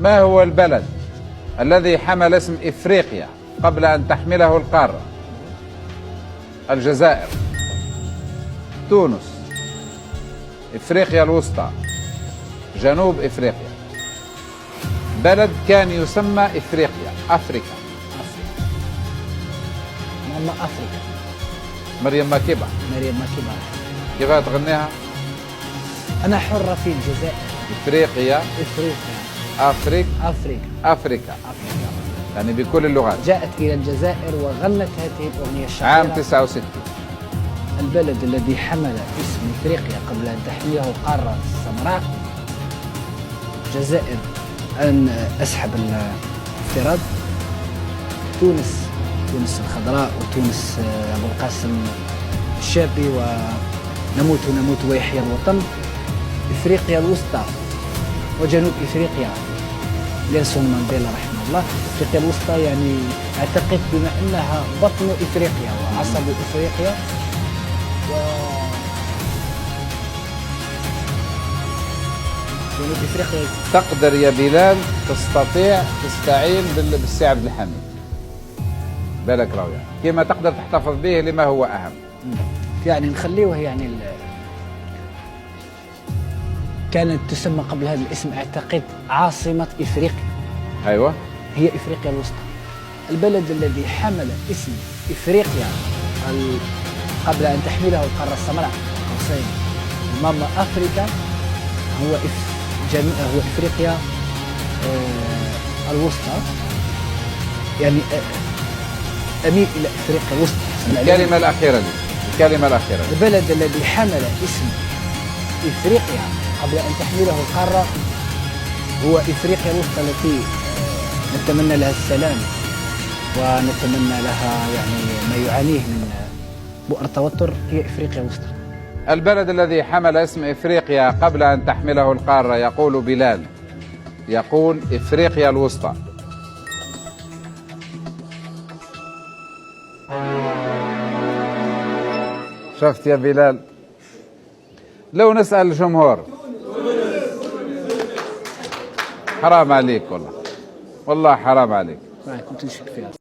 ما هو البلد الذي حمل اسم إفريقيا قبل أن تحمله القارة؟ الجزائر، تونس، إفريقيا الوسطى، جنوب إفريقيا. بلد كان يسمى إفريقيا، أفريكا. ماما أفريكا. مريم ماكيبة. مريم ماكيبة. كيف تغنيها؟ أنا حرة في الجزائر. إفريقيا. إفريقيا. أفريقيا. أفريقيا. أفريكا. يعني بكل اللغات. جاءت إلى الجزائر وغنت هذه الأغنية الشهيرة عام 69. البلد الذي حمل اسم إفريقيا قبل أن تحمله القارة السمراء الجزائر. أن أسحب الافتراض. تونس الخضراء، وتونس أبو القاسم الشابي، ونموت نموت ويحيى الوطن. إفريقيا الوسطى وجنوب إفريقيا نيلسون مانديلا رحمه الله. إفريقيا الوسطى يعني أعتقد بما أنها بطن إفريقيا وعصب إفريقيا. جنوب إفريقيا. تقدر يا بلال تستطيع تستعين بالسي عبد الحميد، بالك راوية كما تقدر تحتفظ به لما هو أهم. يعني نخليوه يعني كانت تسمى قبل هذا الاسم أعتقد عاصمة إفريقيا. أيوة، هي إفريقيا الوسطى. البلد الذي حمل اسم إفريقيا قبل أن تحمله القارة السمراء قوسين ماما أفريكا هو هو إفريقيا الوسطى. يعني أميل إلى إفريقيا الوسطى. الكلمة الأخيرة لي، الكلمة الأخيرة. البلد الذي حمل اسم إفريقيا قبل أن تحمله القارة هو إفريقيا الوسطى، التي نتمنى لها السلام ونتمنى لها يعني ما يعانيه من بؤر التوتر. هي إفريقيا الوسطى. البلد الذي حمل اسم إفريقيا قبل أن تحمله القارة يقول بلال، يقول إفريقيا الوسطى. شفت يا بلال؟ لو نسأل الجمهور. حرام عليك والله، والله حرام عليك. ما كنت نشك فيها.